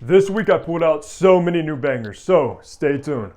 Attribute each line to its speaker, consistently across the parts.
Speaker 1: This week I pulled out so many new bangers, so stay tuned.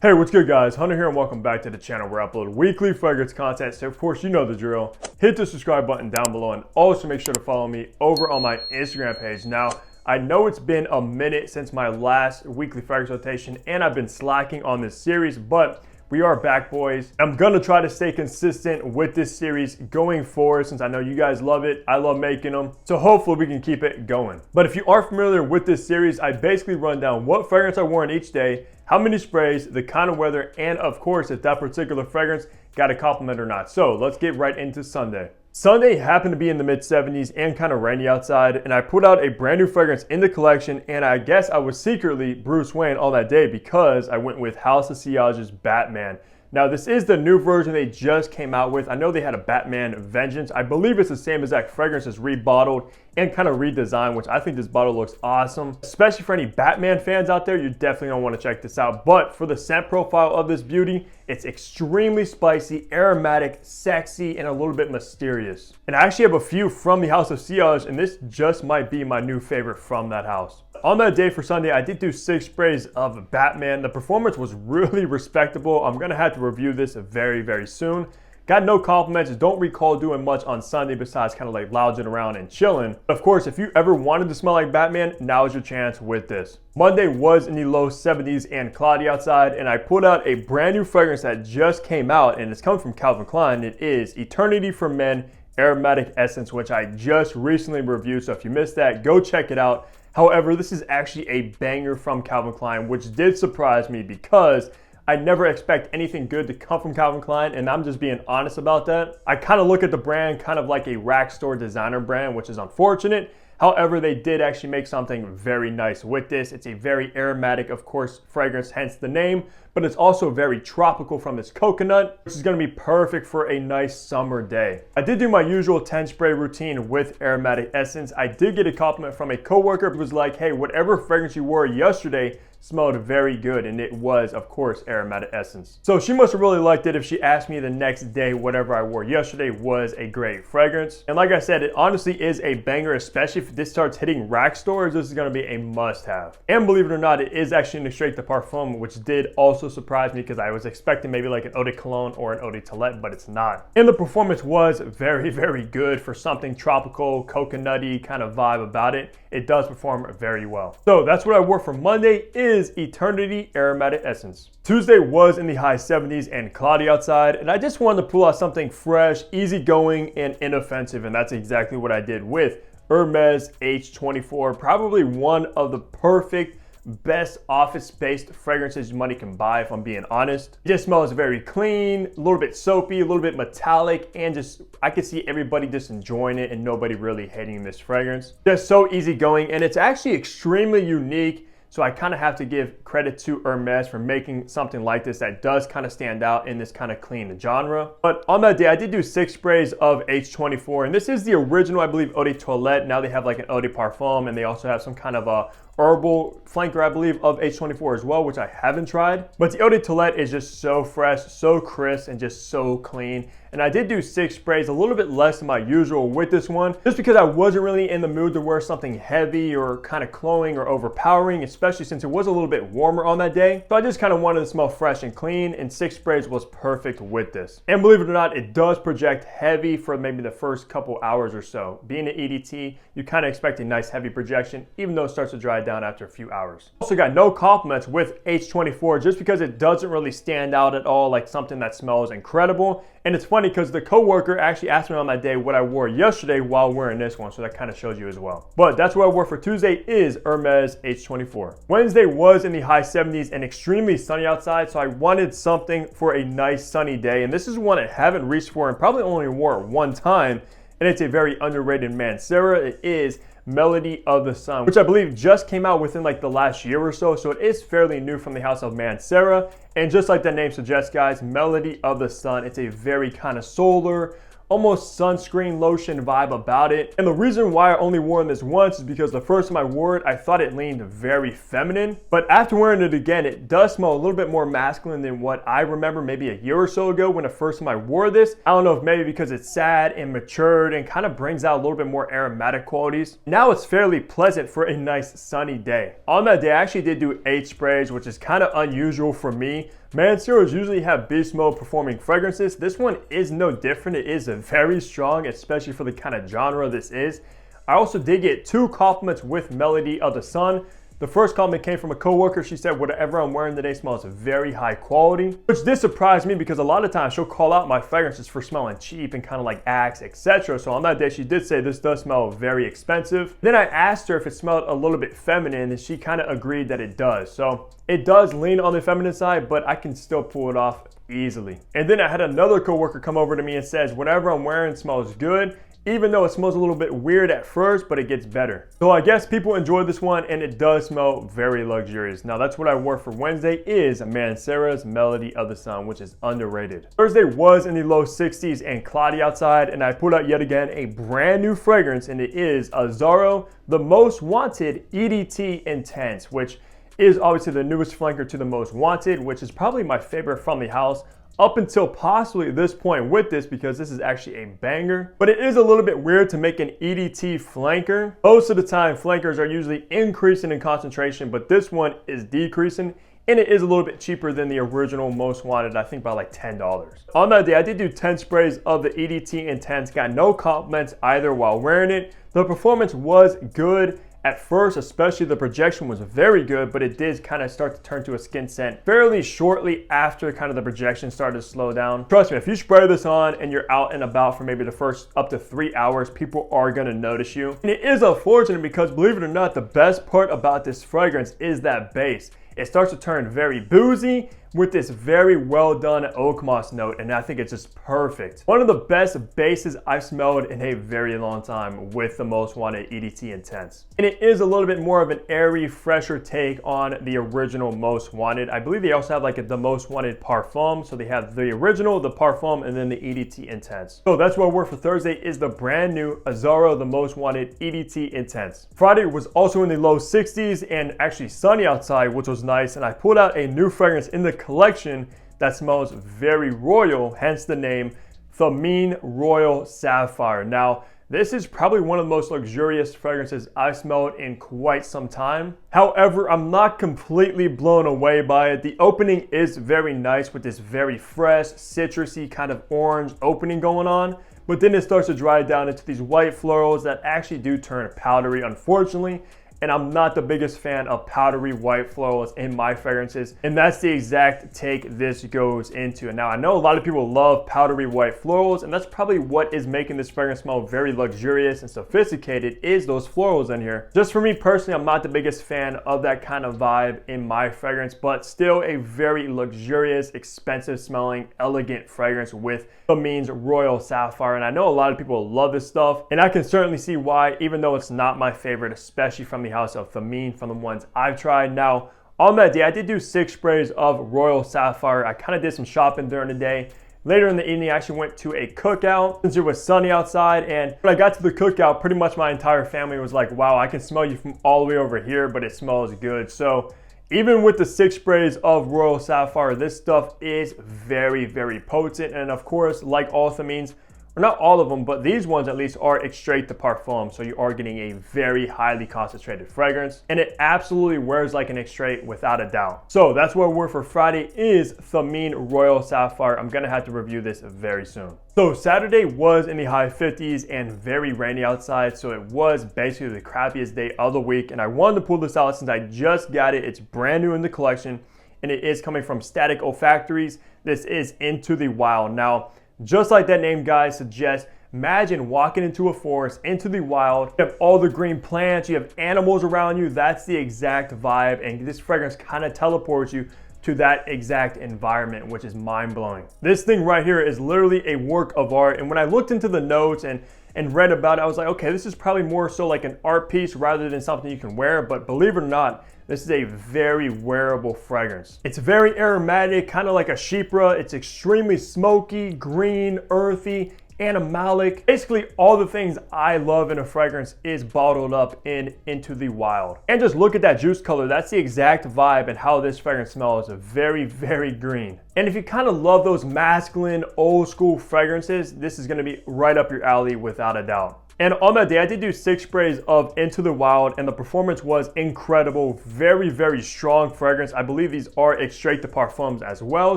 Speaker 1: Hey, what's good guys? Hunter here and welcome back to the channel where I upload weekly fragrance content. So of course you know the drill. Hit the subscribe button down below and also make sure to follow me over on my Instagram page. Now, I know it's been a minute since my last weekly fragrance rotation and I've been slacking on this series, but we are back, boys. I'm gonna try to stay consistent with this series going forward since I know you guys love it. I love making them, so hopefully we can keep it going. But if you are familiar with this series, I basically run down what fragrance I wore in each day, how many sprays, the kind of weather, and of course if that particular fragrance got a compliment or not. So let's get right into Sunday. Sunday happened to be in the mid 70s and kind of rainy outside, and I put out a brand new fragrance in the collection, and I guess I was secretly Bruce Wayne all that day because I went with House of Sillage's Batman. Now this is the new version they just came out with. I know they had a Batman Vengeance. I believe it's the same exact fragrance, as rebottled and kind of redesigned, which I think this bottle looks awesome. Especially for any Batman fans out there, you're definitely gonna wanna check this out. But for the scent profile of this beauty, it's extremely spicy, aromatic, sexy, and a little bit mysterious. And I actually have a few from the House of Sillage, and this just might be my new favorite from that house. On that day for Sunday, I did do 6 sprays of Batman. The performance was really respectable. I'm gonna have to review this very, very soon. Got no compliments, don't recall doing much on Sunday besides kind of like lounging around and chilling. Of course, if you ever wanted to smell like Batman, now is your chance with this. Monday was in the low 70s and cloudy outside, and I put out a brand new fragrance that just came out, and it's coming from Calvin Klein. It is Eternity for Men Aromatic Essence, which I just recently reviewed, so if you missed that, go check it out. However, this is actually a banger from Calvin Klein, which did surprise me because I never expect anything good to come from Calvin Klein, and I'm just being honest about that. I kind of look at the brand kind of like a rack store designer brand, which is unfortunate. However, they did actually make something very nice with this. It's a very aromatic, of course, fragrance, hence the name, but it's also very tropical from this coconut, which is gonna be perfect for a nice summer day. I did do my usual 10 spray routine with aromatic essence. I did get a compliment from a coworker who was like, hey, whatever fragrance you wore yesterday smelled very good, and it was, of course, aromatic essence. So she must have really liked it if she asked me the next day whatever I wore yesterday was a great fragrance. And like I said, it honestly is a banger, especially if this starts hitting rack stores. This is gonna be a must-have. And believe it or not, it is actually in the straight to parfum, which did also surprise me because I was expecting maybe like an eau de cologne or an eau de toilette, but it's not. And the performance was very, very good for something tropical, coconutty kind of vibe about it. It does perform very well. So that's what I wore for Monday is Eternity Aromatic Essence. Tuesday was in the high 70s and cloudy outside, and I just wanted to pull out something fresh, easygoing, and inoffensive, and that's exactly what I did with Hermes H24, probably one of the perfect best office-based fragrances money can buy, if I'm being honest. It just smells very clean, a little bit soapy, a little bit metallic, and just I could see everybody just enjoying it and nobody really hating this fragrance. Just so easygoing, and it's actually extremely unique. So I kind of have to give credit to Hermes for making something like this that does kind of stand out in this kind of clean genre. But on that day, I did do 6 sprays of H24, and this is the original, I believe, eau de toilette. Now they have like an eau de parfum, and they also have some kind of a herbal flanker, I believe, of H24 as well, which I haven't tried. But the eau de toilette is just so fresh, so crisp, and just so clean. And I did do 6 sprays, a little bit less than my usual with this one, just because I wasn't really in the mood to wear something heavy or kind of cloying or overpowering, especially since it was a little bit warmer on that day. So I just kind of wanted to smell fresh and clean, and 6 sprays was perfect with this. And believe it or not, it does project heavy for maybe the first couple hours or so. Being an EDT, you kind of expect a nice heavy projection, even though it starts to dry down after a few hours. Also got no compliments with H24 just because it doesn't really stand out at all like something that smells incredible. And it's funny because the coworker actually asked me on my day what I wore yesterday while wearing this one, so that kind of shows you as well. But that's what I wore for Tuesday is Hermes H24. Wednesday was in the high 70s and extremely sunny outside, so I wanted something for a nice sunny day, and this is one I haven't reached for and probably only wore one time, and it's a very underrated Mancera. It is Melody of the Sun, which I believe just came out within like the last year or so. So it is fairly new from the house of Mancera. And just like the name suggests, guys, Melody of the Sun, it's a very kind of solar, almost sunscreen lotion vibe about it. And the reason why I only worn this once is because the first time I wore it, I thought it leaned very feminine. But after wearing it again, it does smell a little bit more masculine than what I remember maybe a year or so ago when the first time I wore this. I don't know if maybe because it's sad and matured and kind of brings out a little bit more aromatic qualities. Now it's fairly pleasant for a nice sunny day. On that day, I actually did do 8 sprays, which is kind of unusual for me. Manceros usually have beast mode performing fragrances. This one is no different. It is very strong, especially for the kind of genre this is. I also did get 2 compliments with Melody of the Sun. The first compliment came from a coworker. She said, whatever I'm wearing today smells very high quality, which did surprise me because a lot of times she'll call out my fragrances for smelling cheap and kind of like Axe, etc. So on that day, she did say this does smell very expensive. Then I asked her if it smelled a little bit feminine, and she kind of agreed that it does. So it does lean on the feminine side, but I can still pull it off easily. And then I had another coworker come over to me and says, whatever I'm wearing smells good, even though it smells a little bit weird at first, but it gets better. So I guess people enjoyed this one, and it does smell very luxurious. Now that's what I wore for Wednesday, is Mancera's Melody of the Sun, which is underrated. Thursday was in the low 60s and cloudy outside, and I put out yet again a brand new fragrance, and it is Zaharoff, the Most Wanted EDT Intense, which is obviously the newest flanker to the Most Wanted, which is probably my favorite from the house up until possibly this point with this, because this is actually a banger. But it is a little bit weird to make an EDT flanker. Most of the time flankers are usually increasing in concentration, but this one is decreasing, and it is a little bit cheaper than the original Most Wanted, I think by like $10. On that day, I did do 10 sprays of the EDT Intense, got no compliments either while wearing it. The performance was good. At first, especially the projection was very good, but it did kind of start to turn to a skin scent fairly shortly after kind of the projection started to slow down. Trust me, if you spray this on and you're out and about for maybe the first up to 3 hours, people are gonna notice you. And it is unfortunate because, believe it or not, the best part about this fragrance is that base. It starts to turn very boozy with this very well done oak moss note, and I think it's just perfect. One of the best bases I've smelled in a very long time with the Most Wanted EDT Intense. And it is a little bit more of an airy, fresher take on the original Most Wanted. I believe they also have like the Most Wanted Parfum, so they have the original, the Parfum, and then the EDT Intense. So that's what I wore for Thursday, is the brand new Zaharoff, the Most Wanted EDT Intense. Friday was also in the low 60s and actually sunny outside, which was nice, and I pulled out a new fragrance in the collection that smells very royal, hence the name Femme Royal Sapphire. Now, this is probably one of the most luxurious fragrances I've smelled in quite some time. However, I'm not completely blown away by it. The opening is very nice with this very fresh, citrusy kind of orange opening going on, but then it starts to dry down into these white florals that actually do turn powdery, unfortunately. And I'm not the biggest fan of powdery white florals in my fragrances, and that's the exact take this goes into. And now I know a lot of people love powdery white florals, and that's probably what is making this fragrance smell very luxurious and sophisticated, is those florals in here. Just for me personally, I'm not the biggest fan of that kind of vibe in my fragrance, but still a very luxurious, expensive smelling, elegant fragrance with Femme's Royal Sapphire. And I know a lot of people love this stuff, and I can certainly see why, even though it's not my favorite, especially from the house of Femme, from the ones I've tried. Now, on that day, I did do 6 sprays of Royal Sapphire. I kind of did some shopping during the day. Later in the evening, I actually went to a cookout since it was sunny outside. And when I got to the cookout, pretty much my entire family was like, wow, I can smell you from all the way over here, but it smells good. So even with the 6 sprays of Royal Sapphire, this stuff is very, very potent. And of course, like all Femmes, or not all of them, but these ones at least are extrait de parfum, so you are getting a very highly concentrated fragrance, and it absolutely wears like an extrait without a doubt. So that's what we're for Friday, is Femme Royal Sapphire. I'm gonna have to review this very soon. So Saturday was in the high 50s and very rainy outside, so it was basically the crappiest day of the week, and I wanted to pull this out since I just got it. It's brand new in the collection, and it is coming from Static Olfactories. This is Into the Wild. Now, just like that name, guys, suggests, imagine walking into a forest, into the wild. You have all the green plants, you have animals around you. That's the exact vibe, and this fragrance kind of teleports you to that exact environment, which is mind-blowing. This thing right here is literally a work of art, and when I looked into the notes and read about it, I was like, okay, this is probably more so like an art piece rather than something you can wear. But believe it or not, this is a very wearable fragrance. It's very aromatic, kind of like a chypre. It's extremely smoky, green, earthy, animalic. Basically all the things I love in a fragrance is bottled up in Into the Wild. And just look at that juice color. That's the exact vibe and how this fragrance smells. Very, very green. And if you kind of love those masculine, old school fragrances, this is gonna be right up your alley without a doubt. And on that day, I did do 6 sprays of Into the Wild, and the performance was incredible. Very, very strong fragrance. I believe these are extrait de parfums as well,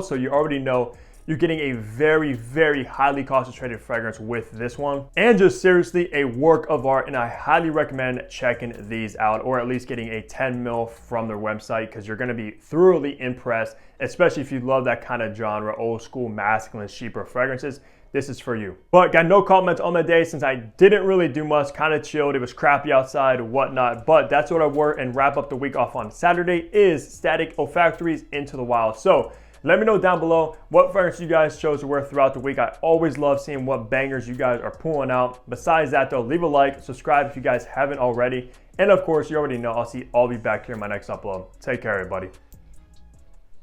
Speaker 1: so you already know you're getting a very, very highly concentrated fragrance with this one. And just seriously a work of art, and I highly recommend checking these out, or at least getting a 10 mil from their website, because you're gonna be thoroughly impressed, especially if you love that kind of genre, old school, masculine, cheaper fragrances. This is for you. But got no comments on the day since I didn't really do much, kind of chilled. It was crappy outside, whatnot, but that's what I wore and wrap up the week off on Saturday is Static Olfactory's Into the Wild. So let me know down below what fragrance you guys chose to wear throughout the week. I always love seeing what bangers you guys are pulling out. Besides that though, leave a like, subscribe if you guys haven't already. And of course, you already know I'll be back here in my next upload. Take care, everybody.